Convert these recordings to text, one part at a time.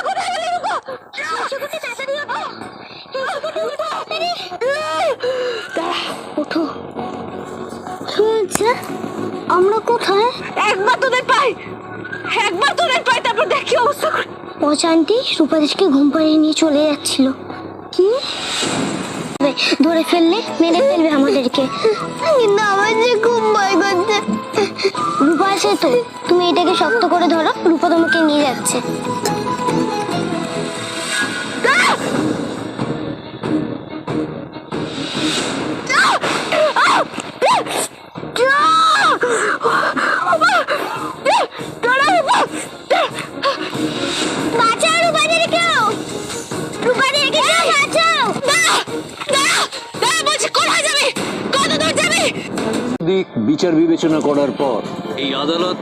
কোথায় গেলি রূপা? সুকুটি তাড়াতাড়ি ওঠো। ওঠো। কি হয়েছে? আমরা কোথায়? একবার তোদের পাই, তারপর দেখি অবস্থা। অশান্তি রূপাদেশকে ঘুম পাড়িয়ে নিয়ে চলে যাচ্ছিল। কি ধরে ফেললে মেরে ফেলবে আমাদেরকে। কিন্তু আমার যে ঘুম ভয় করছে। রূপা আছে তো, তুমি এটাকে শক্ত করে ধরো, রূপা তোমাকে নিয়ে যাচ্ছে। বিচার বিবেচনা করার পর এই আদালত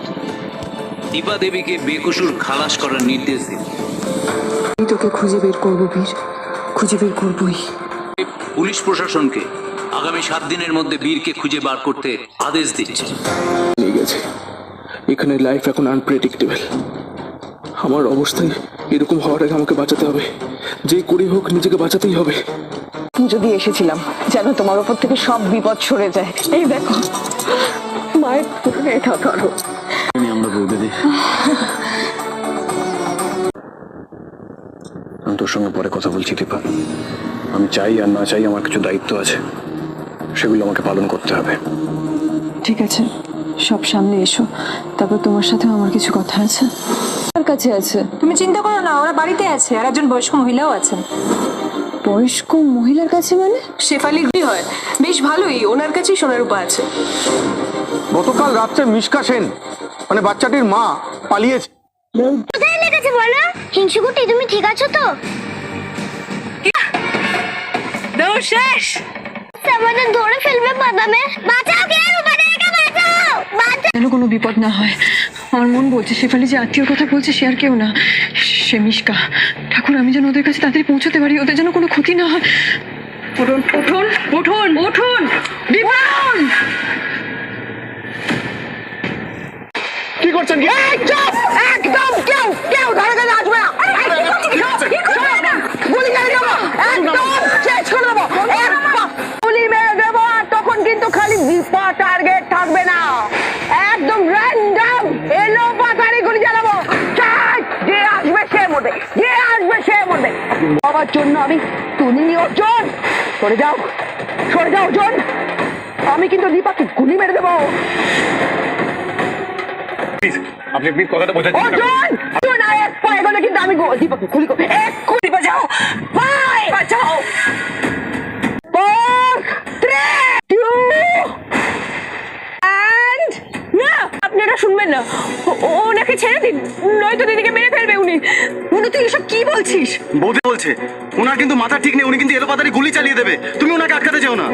দীপা দেবীকে বেকসুর খালাস করার নির্দেশ দিল। আমি তোকে খুঁজে বের করবো বীর, খুঁজে বের করবই। পুলিশ প্রশাসনকে আগামী 7 দিনের মধ্যে বীরকে খুঁজে বার করতে আদেশ দিচ্ছে। ঠিক আছে, এখানে লাইফ এখন আনপ্রেডিক্টেবল। আমার অবস্থায় এরকম হওয়ার আগে আমাকে বাঁচাতে হবে, যে করে হোক নিজেকে বাঁচাতেই হবে। পুজো দিয়ে এসেছিলাম যেন তোমার ওপর থেকে সব বিপদ সরে যায়। এই দেখো মায়ের এটা ধরো। আমরা বলতে দিই, আমি তোর সঙ্গে পরে কথা বলছি দীপা। আমি চাই আর না চাই আমার কিছু দায়িত্ব আছে, সেগুলো আমাকে পালন করতে হবে। ঠিক আছে, সব সামনে এসো, তারপর তোমার সাথে আমার কিছু কথা আছে। আমার কাছে আছে। তুমি চিন্তা করো না, ওরা বাড়িতে আছে, আর একজন বয়স্ক মহিলাও আছেন। বয়স্ক মহিলার কাছে মানে? শেফালি কি হয়, বেশ ভালোই, ওনার কাছেই সোনার উপা আছে। গতকাল রাত্রে মিশকা সেন মানে বাচ্চাটির মা পালিয়েছে। কোথায় লেগেছে বলো? হিংসুকুটি তুমি ঠিক আছো তো? শেষ আমাদের ধরে ফেলবে বাদামে। বাঁচাও, কে রূপাদেরকে বাঁচাও, বাঁচাও। যেন কোনো বিপদ না হয়। আমার মন বলছে শেফালি যে আত্মীয়র কথা বলছে সে আর কেউ না, সে মিশকা। ঠাকুর, আমি যেন ওদের কাছে তাড়াতাড়ি পৌঁছতে পারি, ওদের যেন কোনো ক্ষতি না হয়। উঠুন উঠুন উঠুন উঠুন বিমান। কি করছেন? একদম কেউ ধারে কাছে আসবে না। গুলি চালিয়ে দেবো, একদম শেষ করে দেবো। গুলি মেরে দেবো, আর তখন কিন্তু খালি দীপা টার্গেট থাকবে না, একদম র্যান্ডম এলো পাতারি গুলি চালাবো। যে আসবে সে মরবে, বাবার জন্য আমি তুলি অর্জুন। সরে যাও অর্জুন, আমি কিন্তু দীপাকে গুলি মেরে দেবো। আপনি প্লিজ কথাটা বোঝার অর্জুন এক পায়ে গেলে কিন্তু আমি দীপাকে গুলি করবো। এক গুলি বাজাও, বাঁচাও। 4, 3, 2 and না, আপনি এটা শুনবেন না, ওনাকে ছেড়ে দিন, নয়তো দিদিকে মেরে ফেলবে উনি। তুই এসব কি বলছিস? বৌদি বলছে ওনার কিন্তু মাথা ঠিক নেই, উনি কিন্তু এলোপাতাড়ি গুলি চালিয়ে দেবে, তুমি ওনাকে আটকাতে চাও না।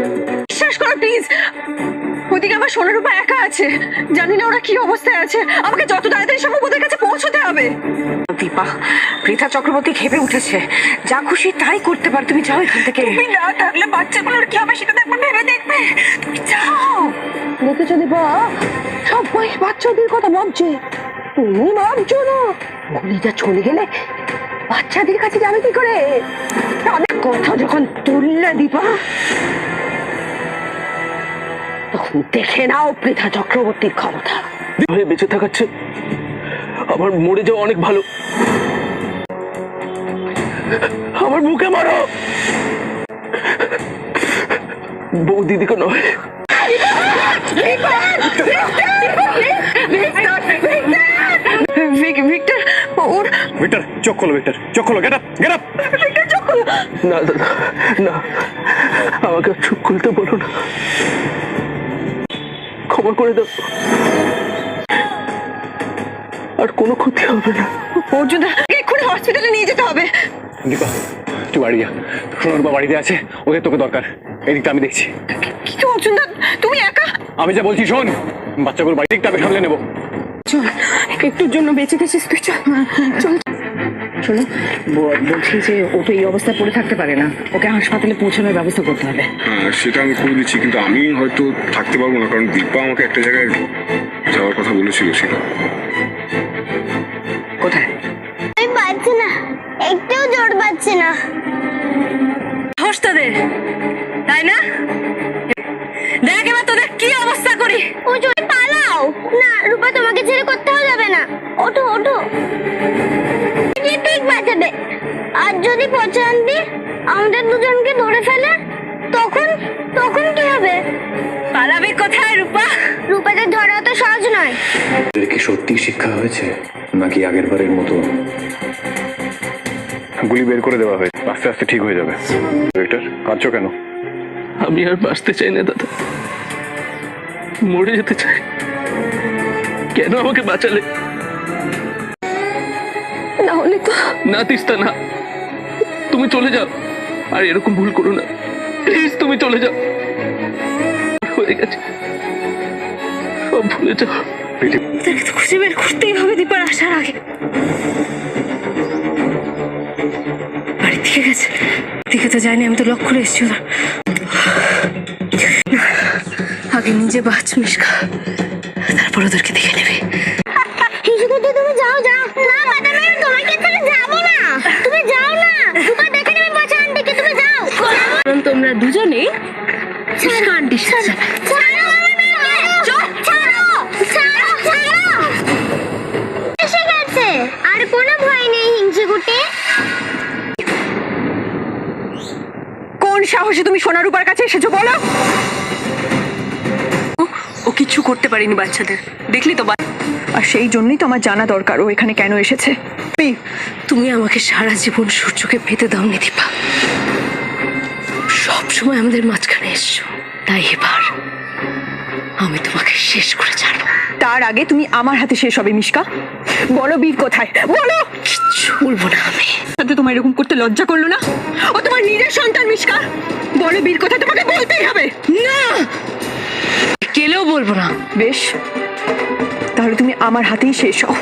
বিশ্বাস করো প্লিজ, ওদিকে আমার সোনার উপা একা আছে, জানি না ওরা কি অবস্থায় আছে, আমাকে যত তাড়াতাড়ি সম্ভব ওদের কাছে পৌঁছতে হবে। দীপা, পৃথা চক্রবর্তী খেপে উঠেছে, যা খুশি তাই করতে পার, তুমি যাও এখান থেকে। তুমি না থাকলে বাচ্চাগুলোর কি হবে সেটা একবার ভেবে দেখবে, তুমি যাও। দেখেছো দীপা, সবাই বাচ্চাদের কথা ভাবছে, তুমি ভাবছো না। গুলিটা চলে গেলে বাচ্চাদের কাছে যাবে কি করে? তাদের কথা যখন তুললে দীপা, তখন দেখে নাও পৃথা চক্রবর্তীর ক্ষমতা। হয়ে বেঁচে থাকাচ্ছে আমার মরে যাওয়া অনেক ভালো। আমার বুকে মারো, বউ দিদিকে নয়। ভিক্টর চোখ খোলো, গেট আপ। না না, আমাকে চোখ খুলতে বলো না, ক্ষমা করে দাও, আর কোনো ক্ষতি হবে না। অর্জুন, এক্ষুনি হসপিটালে নিয়ে যেতে হবে। দীপা, তুই বাড়ি যা, সোনার বা বাড়িতে আছে, ওদের তোকে দরকার, এদিকটা আমি দেখছি। কিন্তু অর্জুন দা, তুমি একা? আমি যা বলছি শোন, বাচ্চাগুলো বাড়ি দিকটা আমি সামলে নেবো। চল, একটুর জন্য বেঁচে গেছিস তুই, চল চল। শোনো, বলছি যে ও তো এই অবস্থায় পড়ে থাকতে পারে না, ওকে হাসপাতালে পৌঁছানোর ব্যবস্থা করতে হবে। হ্যাঁ, সেটা আমি করে দিচ্ছি, কিন্তু আমি হয়তো থাকতে পারবো না, কারণ দীপা আমাকে একটা জায়গায় যাওয়ার কথা বলেছিল। সেটা কোথায়? আমি পাচ্ছি না, একটুও জোর পাচ্ছি না। সাহস তোদের, তাই না? দেখ এবার তোদের কি অবস্থা করি। ও জয় পালাও না, রূপা তোমাকে ছেড়ে কোথাও যাবে না। ওঠো ওঠো, ঠিক বাঁচাবে। আর যদি পচান্তি আমাদের দুজনকে ধরে ফেলে, তখন তখন কি হবে? পালাবি কোথায় রূপা? রূপাকে ধরা তো সহজ নয়। এদের কি সত্যি শিক্ষা হয়েছে নাকি আগের বারের মতো? গুলি বের করে দেওয়া হয়েছে, আস্তে আস্তে ঠিক হয়ে যাবে। ডাক্তার কাঁদছো কেন? আমি আর বাঁচতে চাই না দাদা, মরে যেতে চাই। কেন আমাকে বাঁচালে? না হলে তো না তিস্তা না, তুমি চলে যাও, আর এরকম ভুল করো না প্লিজ। তুমি চলে যাও, হয়ে গেছে, সব ভুলে যাও। তোকে তো খুঁজে বের করতেই হবে দীপার আসার আগে। বাড়ি থেকে গেছে, দিকে তো যায়নি, আমি তো লক্ষ্য করে এসেছি ওরা। আগে নিজে বাঁচ মিশকা, তারপর ওদেরকে দেখে নেবে। হিসুকুটি তুমি যাও যাও। না ম্যাডাম, আমি তোমাকে ছেড়ে যাবো না। তুমি যাও না, রূপা দেখে নেবে পচান্তিকে। তুমি যাও। কারণ তোমরা দুজনেই মিশকা আন্টির সাথে যাবে। ছাড়ো আমাকে, ছাড়ো ছাড়ো ছাড়ো। এসে গেছে, আর কোনো ভয় নেই হিংসুকুটি। কোন সাহসে তুমি সোনারূপার কাছে এসেছো বলো? ও কিছু করতে পারেনি বাচ্চাদের, দেখলি তো। আর সেই জন্যই তো আমার জানা দরকার ও এখানে কেন এসেছে। তুমি আমাকে সারা জীবন সূর্যকে পেতে দাওনি দীপা, সবসময় আমাদের মাঝখানে এসছো, তাই এবার আমি তোমাকে শেষ করে ছাড়বো। তার আগে তুমি আমার হাতে শেষ হবে মিশকা। বলো বীর কোথায়, বলো। কিচ্ছু বলবো না আমি। তাতে তোমার এরকম করতে লজ্জা করলো না? ও তোমার নিজের সন্তান মিশকা। বলো বীর কোথায়, তোমাকে বলতেই হবে। না, কেলেও বলবো না। বেশ, তাহলে তুমি আমার হাতেই শেষ হও।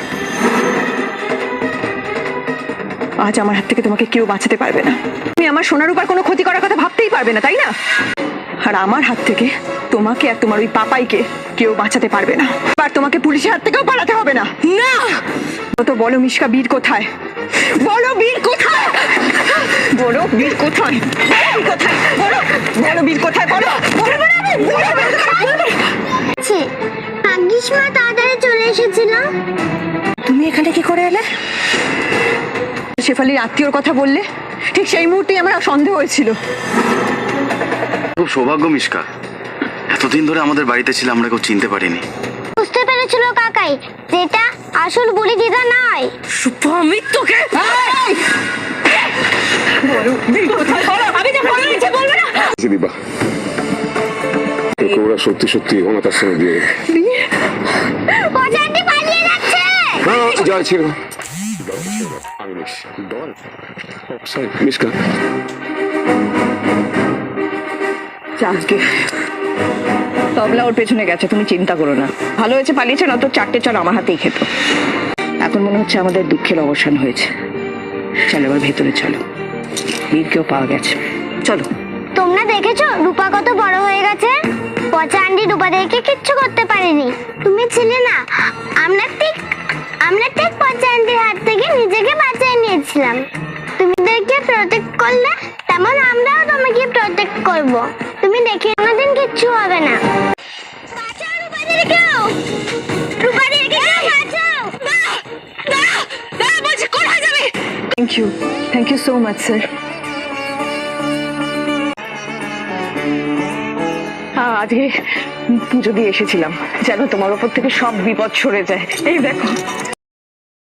আজ আমার হাত থেকে তোমাকে কেউ বাঁচাতে পারবে না। তুমি আমার সোনারূপার কোনো ক্ষতি করার কথা ভাবতেই পারবে না, তাই না? আর আমার হাত থেকে তোমাকে আর তোমার ওই পাপাইকে কেউ বাঁচাতে পারবে না। আর তোমাকে পুলিশের হাত থেকেও পালাতে হবে না। না, তো বলো মিশকা, বীর কোথায়? বলো বীর কোথায়? বলো বীর কোথায়? বলো কোথায়? বলো বলো বীর কোথায়? বলো বলো ভাগ্যিস মা তাড়াতাড়ি চলে এসেছিল। তুমি এখানে কি করে এলে? শেফালির আত্মীয়র কথা বললে, ঠিক সেই মুহূর্তেই আমার সন্দেহ হয়েছিল। খুব সৌভাগ্য মিশকা, এতদিন ধরে আমাদের বাড়িতে ছিল, আমরা কেউ চিনতে পারিনি। বুঝতে পেরেছিল কাকাই, যেটা আসল বলি দিদা নয়। আমি তোকে আমি যা বলার ইচ্ছে বলবো না। দিবা, তোকে ওরা সত্যি সত্যি অনাথার সঙ্গে দিয়ে পচান্তি পালিয়ে যাচ্ছে। জয় ছিল। মিশকা, আজকে তবলা ওর পেছনে গেছে, তুমি চিন্তা করো না। ভালো হয়েছে পালিয়েছে, না তো চারটে চল আমার হাতেই খেত। এখন মনে হচ্ছে আমাদের দুঃখের অবসান হয়েছে। চলো এবার ভেতরে চলো, বীরকেও পাওয়া গেছে। চলো। তোমরা দেখেছো রূপা কত বড় হয়ে গেছে? পচান্তি রূপা দেখে কিচ্ছু করতে পারেনি। তুমি ছিলে না, আমরা ঠিক পচান্তির হাত থেকে নিজেকে বাঁচিয়ে নিয়েছিলাম। তুমি দেখে প্রটেক্ট করলে, তেমন আমরাও তোমাকে প্রটেক্ট করব। তুমি দেখে আমাদের কিচ্ছু হবে না। বাঁচাও রূপাদেরকেও, রূপাদেরকেও বাঁচাও। বলছি কোথায় যাবে? Thank you so much sir. আজকে পুজো দিয়ে এসেছিলাম, যেন তোমার ওপর থেকে সব বিপদ সরে যায়। এই দেখো।